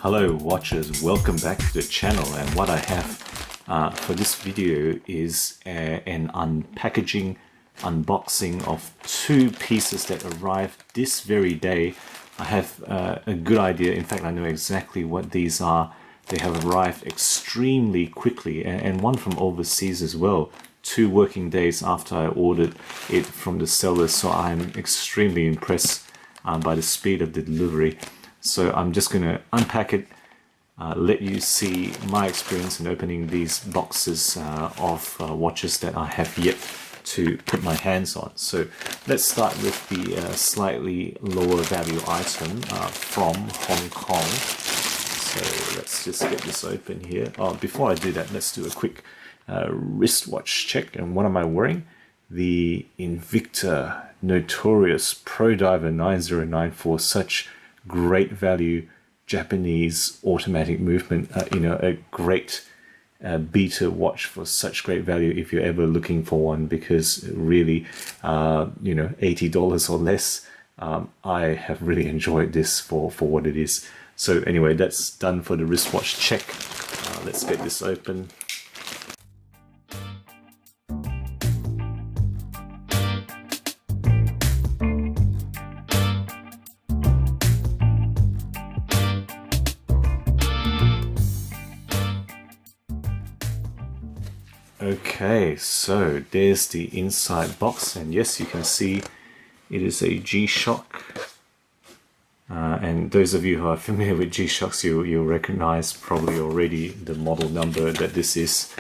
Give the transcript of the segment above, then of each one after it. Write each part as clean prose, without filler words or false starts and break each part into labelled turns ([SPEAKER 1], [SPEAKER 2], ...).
[SPEAKER 1] Hello watchers, welcome back to the channel, and what I have for this video is an unpackaging, unboxing of two pieces that arrived this very day. I have a good idea, in fact I know exactly what these are. They have arrived extremely quickly, and one from overseas as well, 2 working days after I ordered it from the sellers, so I'm extremely impressed by the speed of the delivery. So I'm just going to unpack it, let you see my experience in opening these boxes of watches that I have yet to put my hands on. So let's start with the slightly lower value item from Hong Kong. So let's just get this open here. Oh, before I do that, let's do a quick wristwatch check. And what am I wearing? The Invicta Notorious Pro Diver 9094, such great value Japanese automatic movement, a great beta watch for such great value if you're ever looking for one, because really, $80 or less, I have really enjoyed this for what it is. So anyway, that's done for the wristwatch check. Let's get this open. Okay, so there's the inside box, and yes, you can see it is a G-Shock. And those of you who are familiar with G-Shocks, you'll recognize probably already the model number that this is.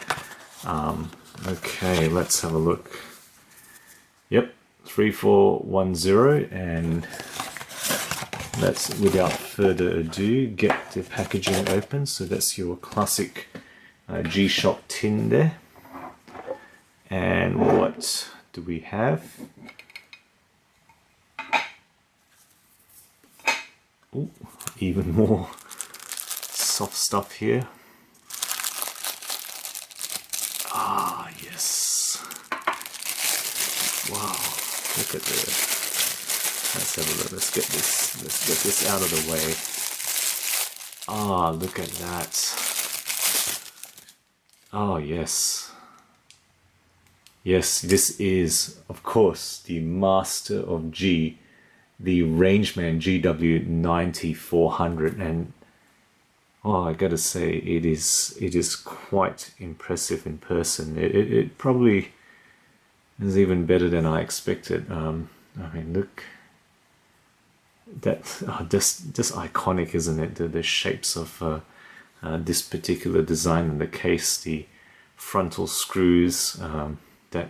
[SPEAKER 1] Okay, let's have a look. Yep, 3410, and let's, without further ado, get the packaging open. So that's your classic G-Shock tin there. And what do we have? Ooh, even more soft stuff here. Ah, yes. Wow, look at the. Let's have a look. Let's get this out of the way. Ah, look at that. Oh, yes. Yes, this is, of course, the master of G, the Rangeman GW-9400, and oh, I gotta say, it is quite impressive in person. It probably is even better than I expected. I mean, look, that just iconic, isn't it? The shapes of this particular design in the case, the frontal screws. That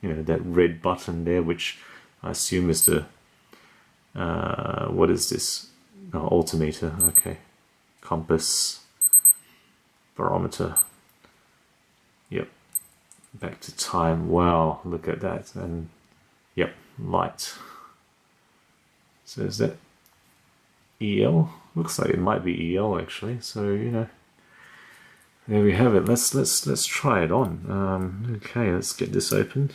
[SPEAKER 1] that red button there, which I assume is the what is this? Oh, altimeter. Okay, compass, barometer. Yep, back to time. Wow, look at that. And yep, light. So is that EL? Looks like it might be EL actually. So there we have it. Let's try it on. Okay, let's get this open.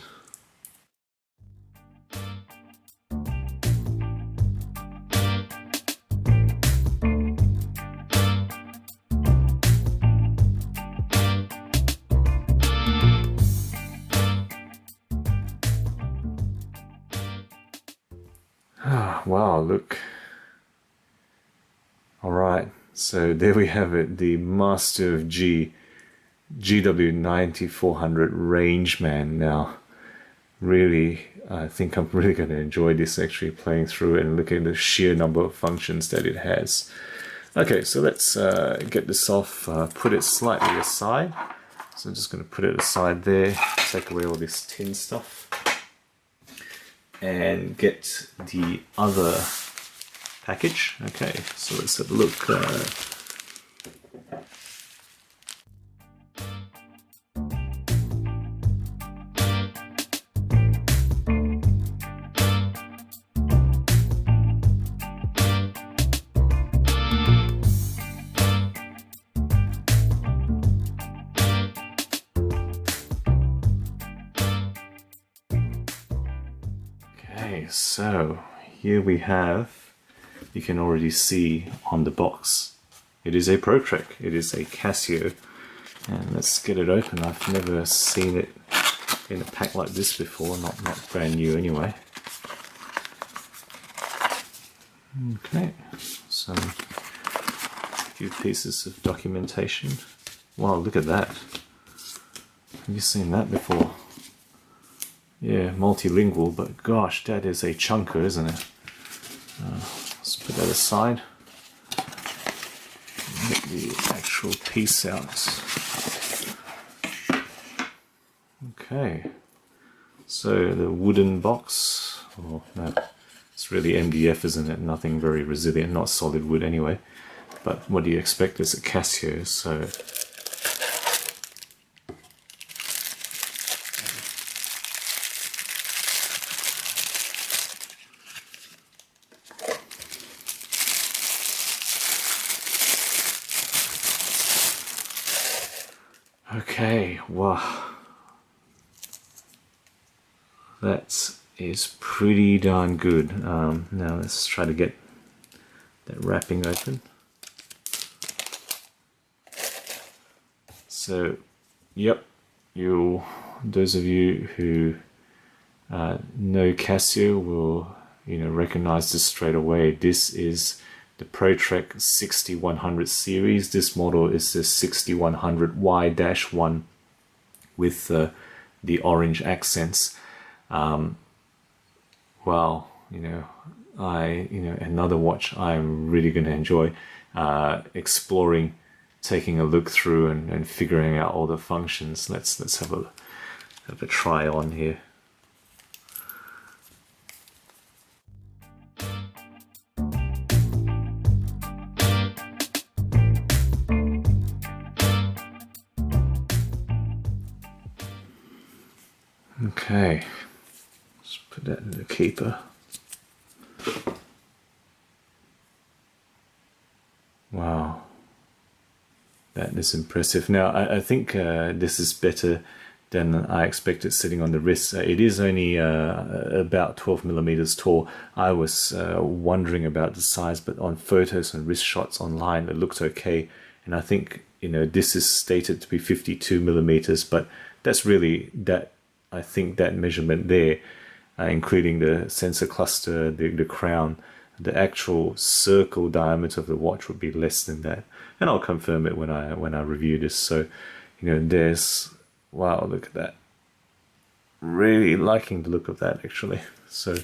[SPEAKER 1] Ah, wow, look. All right. So there we have it, the Master of G, GW-9400 Rangeman. Now, really, I think I'm really going to enjoy this, actually playing through it and looking at the sheer number of functions that it has. Okay, so let's get this off, put it slightly aside. So I'm just going to put it aside there, take away all this tin stuff, and get the other package. Okay, so let's have a look. Okay, so here we have, you can already see on the box, It is a ProTrek. It is a Casio. And let's get it open. I've never seen it in a pack like this before, not brand new anyway. Okay, some few pieces of documentation. Wow, look at that. Have you seen that before? Yeah, multilingual, but gosh, that is a chunker, isn't it? Let's put that aside. Get the actual piece out. Okay, so the wooden box, oh no, it's really MDF, isn't it? Nothing very resilient, not solid wood anyway. But what do you expect? It's a Casio, so okay, wow. That is pretty darn good. Now let's try to get that wrapping open. So, yep, those of you who know Casio will, recognize this straight away. This is the ProTrek 6100 series. This model is the 6100Y-1 with the orange accents. Well, another watch I'm really going to enjoy exploring, taking a look through and figuring out all the functions. Let's have a try on here. Okay, let's put that in the keeper. Wow, that is impressive. Now, I think this is better than I expected sitting on the wrist. It is only about 12 millimeters tall. I was wondering about the size, but on photos and wrist shots online, it looked okay. And I think, this is stated to be 52 millimeters, but that's really that. I think that measurement there, including the sensor cluster, the crown, the actual circle diameter of the watch would be less than that. And I'll confirm it when I review this. So, there's, wow, look at that. Really liking the look of that, actually. So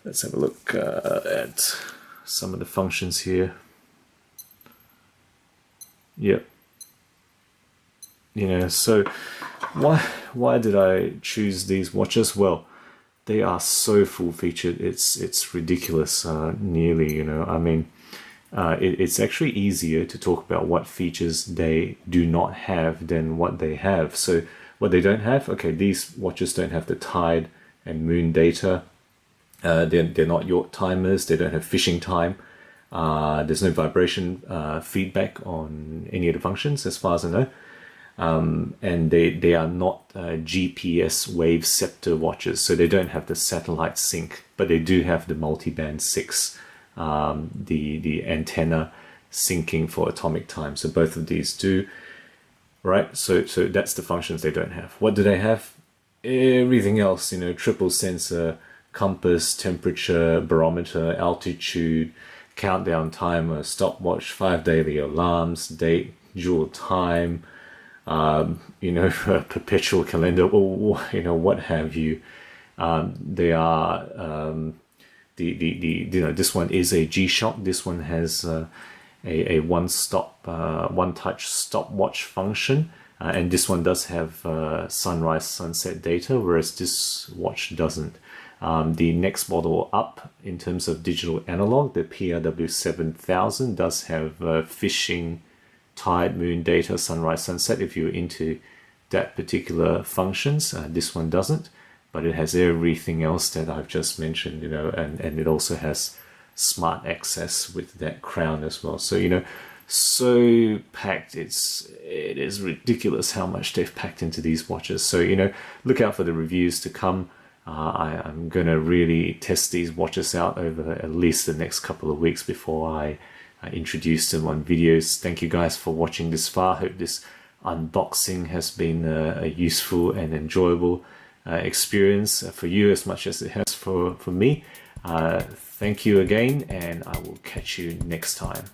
[SPEAKER 1] let's have a look at some of the functions here. Yep. So why did I choose these watches? Well, they are so full-featured. It's ridiculous. Nearly, I mean, it's actually easier to talk about what features they do not have than what they have. So what they don't have, okay, these watches don't have the tide and moon data. They're not yacht timers. They don't have fishing time. There's no vibration feedback on any of the functions, as far as I know. And they are not GPS wave scepter watches, so they don't have the satellite sync, but they do have the multiband 6, the antenna syncing for atomic time. So both of these do, right? So that's the functions they don't have. What do they have? Everything else, triple sensor, compass, temperature, barometer, altitude, countdown timer, stopwatch, 5 daily alarms, date, dual time, perpetual calendar, or what have you. They are this one is a G-Shock. This one has a one-touch stopwatch function, and this one does have sunrise sunset data, whereas this watch doesn't. The next model up in terms of digital analog, the PRW-6100, does have fishing, tide, moon data, sunrise, sunset, if you're into that particular functions. This one doesn't, but it has everything else that I've just mentioned, and it also has smart access with that crown as well. So, so packed, it is ridiculous how much they've packed into these watches. So, look out for the reviews to come. I'm going to really test these watches out over at least the next couple of weeks before I introduce them on videos. Thank you guys for watching this far. Hope this unboxing has been a useful and enjoyable experience for you as much as it has for me. Thank you again, and I will catch you next time.